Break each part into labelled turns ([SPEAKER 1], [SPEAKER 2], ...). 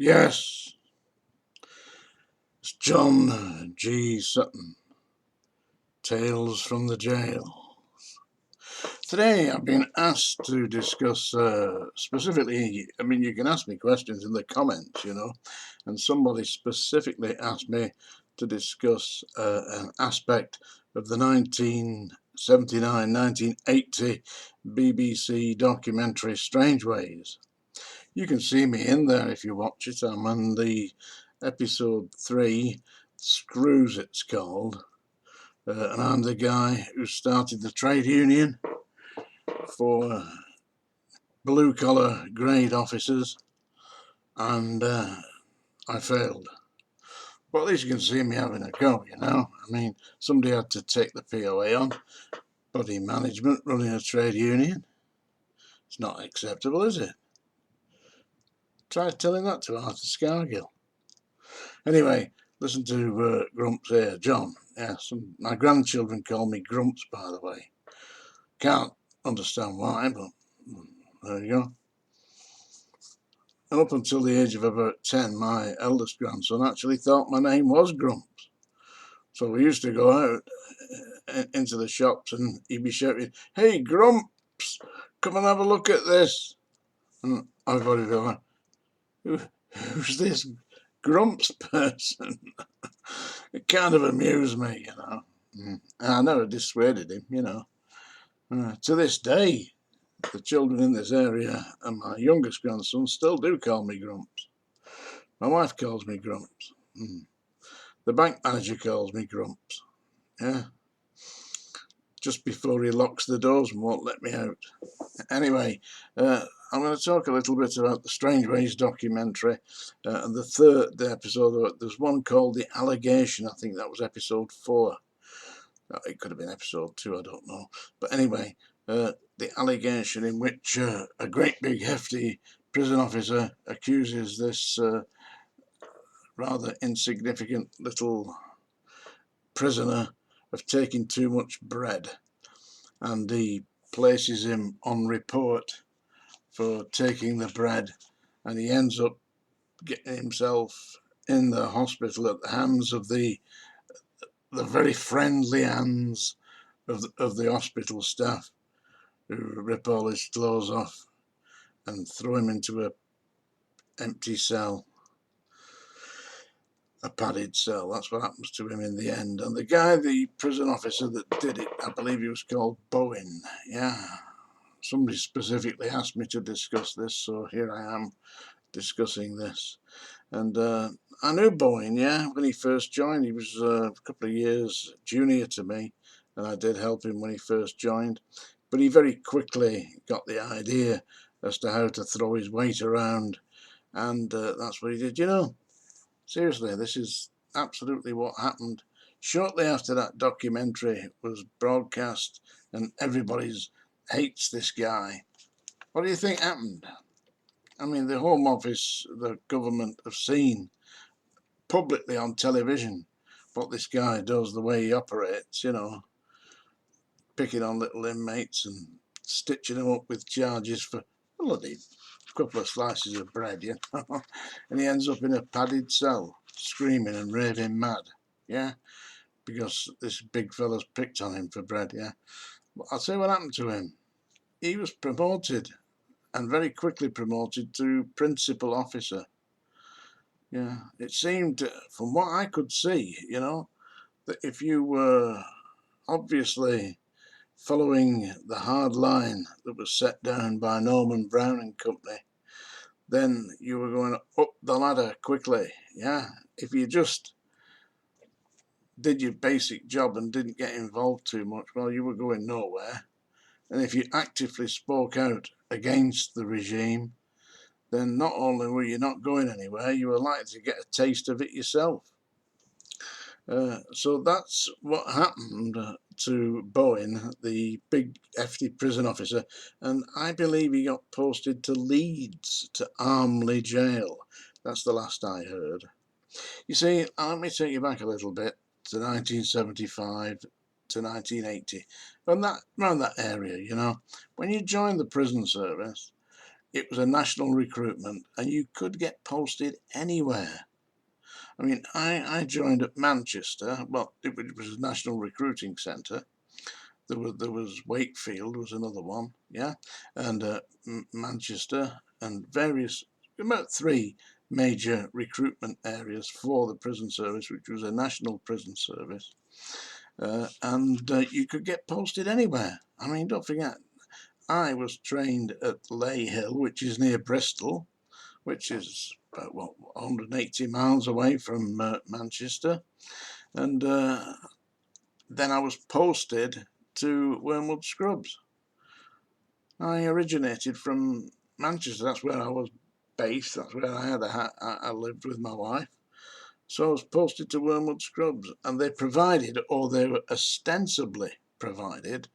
[SPEAKER 1] Yes, it's John G. Sutton, Tales from the Jail. Today I've been asked to discuss specifically, you can ask me questions in the comments, and somebody specifically asked me to discuss an aspect of the 1979-1980 BBC documentary Strangeways. You can see me in there if you watch it. I'm on the episode 3, Screws it's called, and I'm the guy who started the trade union for blue-collar grade officers, and I failed. But at least you can see me having a go, somebody had to take the POA on. Bloody management running a trade union. It's not acceptable, is it? Try telling that to Arthur Scargill. Anyway, listen to Grumps here. John. Yes, my grandchildren call me Grumps, by the way. Can't understand why, but there you go. And up until the age of about 10, my eldest grandson actually thought my name was Grumps. So we used to go out into the shops and he'd be shouting, "Hey, Grumps, come and have a look at this." And everybody would be like, "Who's this Grumps person?" It kind of amused me, And I never dissuaded him, To this day, the children in this area and my youngest grandson still do call me Grumps. My wife calls me Grumps. The bank manager calls me Grumps. Yeah. Just before he locks the doors and won't let me out. Anyway, I'm going to talk a little bit about the Strangeways documentary and the third episode. There's one called The Allegation. I think that was episode 4. It could have been episode 2, I don't know. But anyway, the allegation in which a great big hefty prison officer accuses this rather insignificant little prisoner of taking too much bread, and he places him on report for taking the bread, and he ends up getting himself in the hospital at the hands of the very friendly hands of the hospital staff, who rip all his clothes off and throw him into a empty cell, a padded cell. That's what happens to him in the end. And the guy, the prison officer that did it, I believe he was called Bowen. Yeah, somebody specifically asked me to discuss this, so here I am discussing this. And I knew Bowen, when he first joined. He was a couple of years junior to me, and I did help him when he first joined. But he very quickly got the idea as to how to throw his weight around, and that's what he did. Seriously, this is absolutely what happened. Shortly after that documentary was broadcast, and everybody's hates this guy, what do you think happened? The Home Office, the government have seen publicly on television what this guy does, the way he operates, picking on little inmates and stitching them up with charges for bloody couple of slices of bread, and he ends up in a padded cell, screaming and raving mad, because this big fella's picked on him for bread, But I'll tell you what happened to him. He was promoted, and very quickly promoted, to principal officer. It seemed, from what I could see, that if you were obviously following the hard line that was set down by Norman Brown and Company, then you were going up the ladder quickly. If you just did your basic job and didn't get involved too much, well, you were going nowhere. And if you actively spoke out against the regime, then not only were you not going anywhere, you were likely to get a taste of it yourself. So that's what happened to Bowen, the big hefty prison officer, and I believe he got posted to Leeds, to Armley Jail. That's the last I heard. You see, let me take you back a little bit to 1975 to 1980, around that area. When you joined the prison service, it was a national recruitment, and you could get posted anywhere. I mean, I joined at Manchester. Well, it was a national recruiting centre. There was Wakefield was another one, yeah, and Manchester, and various, about 3 major recruitment areas for the prison service, which was a national prison service. And you could get posted anywhere. I mean, don't forget, I was trained at Ley Hill, which is near Bristol, which is about 180 miles away from Manchester, and then I was posted to Wormwood Scrubs. I originated from Manchester. That's where I was based. That's where I lived with my wife. So I was posted to Wormwood Scrubs, and they provided, or they were ostensibly provided,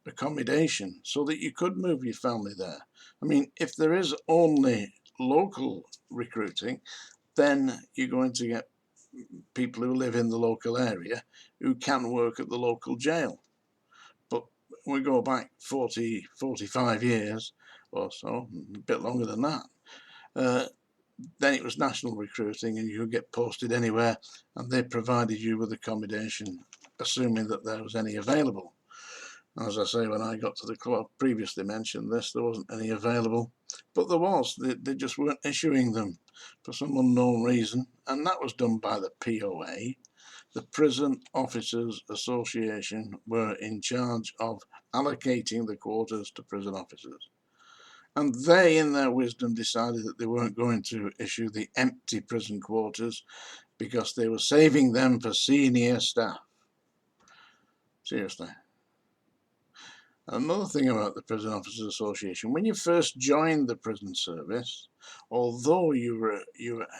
[SPEAKER 1] accommodation so that you could move your family there. I mean, if there is only local recruiting, then you're going to get people who live in the local area who can work at the local jail. But we go back 40, 45 years or so, a bit longer than that, then it was national recruiting, and you could get posted anywhere, and they provided you with accommodation, assuming that there was any available. As I say, when I got to the club, previously mentioned this, there wasn't any available, but there was. They just weren't issuing them for some unknown reason, and that was done by the POA. The Prison Officers Association were in charge of allocating the quotas to prison officers. And they, in their wisdom, decided that they weren't going to issue the empty prison quarters because they were saving them for senior staff. Seriously. Another thing about the Prison Officers Association, when you first joined the prison service, although you were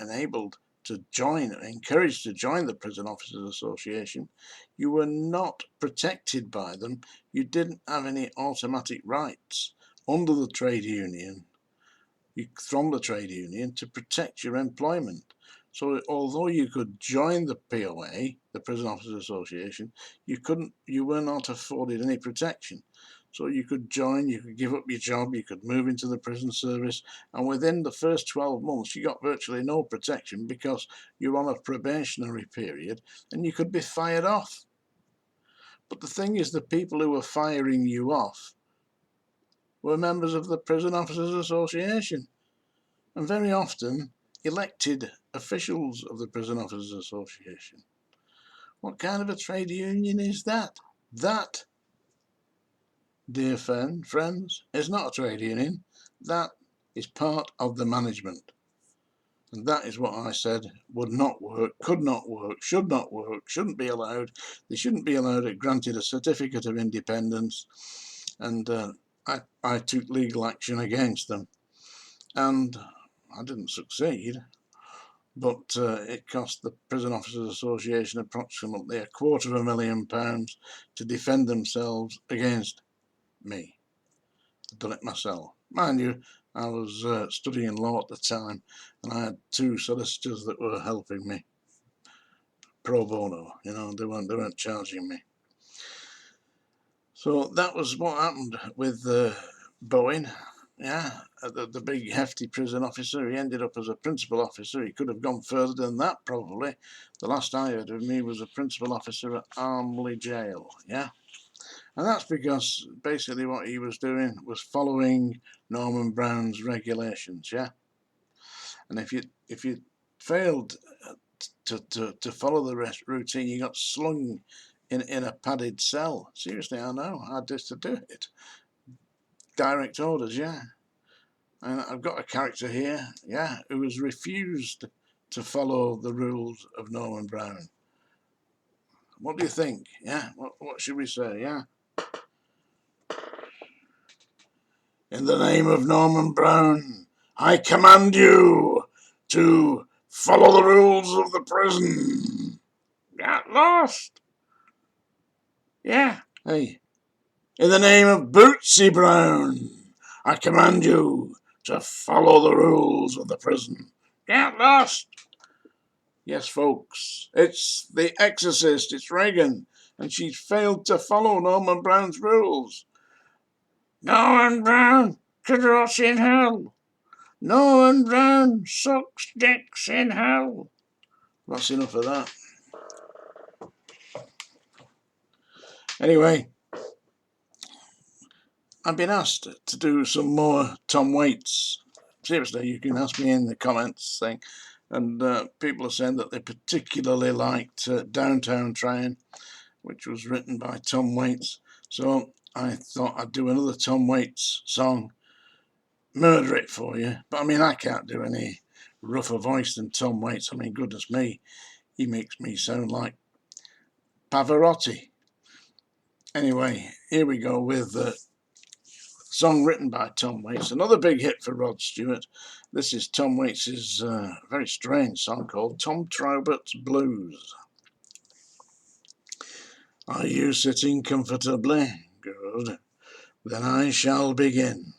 [SPEAKER 1] enabled to join, encouraged to join the Prison Officers Association, you were not protected by them. You didn't have any automatic rights under the trade union, from the trade union, to protect your employment. So although you could join the POA, the Prison Officers Association, you were not afforded any protection. So you could join, you could give up your job, you could move into the prison service, and within the first 12 months you got virtually no protection because you're on a probationary period and you could be fired off. But the thing is, the people who were firing you off were members of the Prison Officers Association, and very often elected officials of the Prison Officers Association. What kind of a trade union is that? That, dear friends, is not a trade union. That is part of the management. And that is what I said would not work, could not work, should not work, shouldn't be allowed. They shouldn't be allowed granted a certificate of independence. And I took legal action against them. And I didn't succeed, but it cost the Prison Officers Association approximately £250,000 to defend themselves against me. I'd done it myself. Mind you, I was studying law at the time, and I had 2 solicitors that were helping me pro bono. You know, they weren't charging me. So that was what happened with Bowen. Yeah, the big hefty prison officer. He ended up as a principal officer. He could have gone further than that, probably. The last I heard of him, he was a principal officer at Armley Jail. Yeah, and that's because basically what he was doing was following Norman Brown's regulations. Yeah, and if you failed to follow the routine, you got slung in a padded cell. Seriously, I know. I had to do it. Direct orders, yeah. And I've got a character here, yeah, who has refused to follow the rules of Norman Brown. What do you think? Yeah, what should we say? Yeah. In the name of Norman Brown, I command you to follow the rules of the prison. Got lost. Yeah. Hey. In the name of Bootsy Brown, I command you to follow the rules of the prison. Get lost. Yes, folks, it's the Exorcist, it's Reagan, and she's failed to follow Norman Brown's rules. Norman Brown could rot in hell. Norman Brown sucks dicks in hell. That's enough of that. Anyway, I've been asked to do some more Tom Waits. Seriously, you can ask me in the comments thing. And people are saying that they particularly liked Downtown Train, which was written by Tom Waits. So I thought I'd do another Tom Waits song, Murder It, for you. But I mean, I can't do any rougher voice than Tom Waits. I mean, goodness me, he makes me sound like Pavarotti. Anyway, here we go with the song written by Tom Waits, another big hit for Rod Stewart. This is Tom Waits' very strange song called Tom Troubert's Blues. Are you sitting comfortably? Good. Then I shall begin.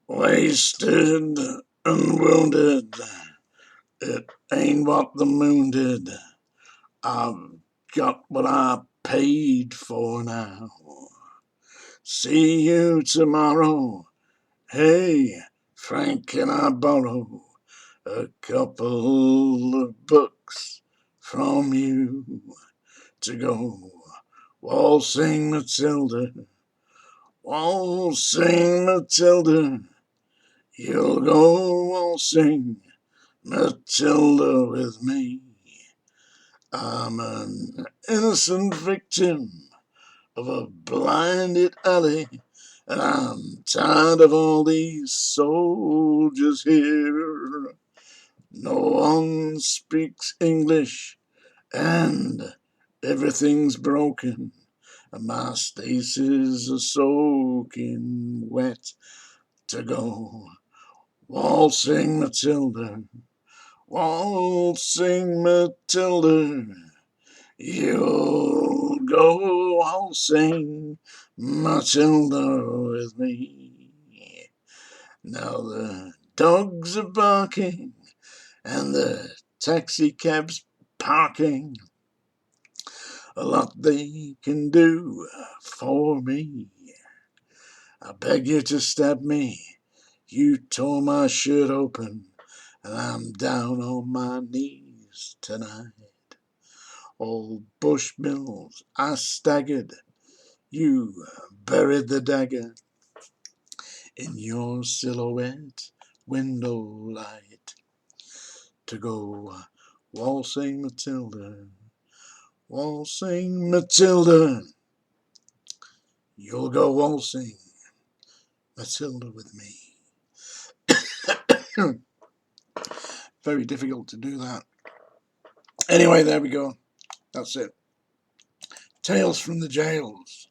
[SPEAKER 1] Wasted and wounded, it ain't what the moon did. I've got what I paid for now. See you tomorrow. Hey, Frank, can I borrow a couple of bucks from you to go waltzing Matilda? Waltzing Matilda, you'll go waltzing Matilda with me. I'm an innocent victim of a blinded alley, and I'm tired of all these soldiers here. No one speaks English, and everything's broken, and my stacies are soaking wet. To go waltzing Matilda, waltzing Matilda, you'll go waltzing Matilda with me. Now the dogs are barking and the taxi cab's parking. A lot they can do for me. I beg you to stab me. You tore my shirt open, and I'm down on my knees tonight. Old Bushmills, I staggered. You buried the dagger in your silhouette window light. To go waltzing Matilda, waltzing Matilda, you'll go waltzing Matilda with me. Very difficult to do that. Anyway, there we go. That's it. Tales from the Jails.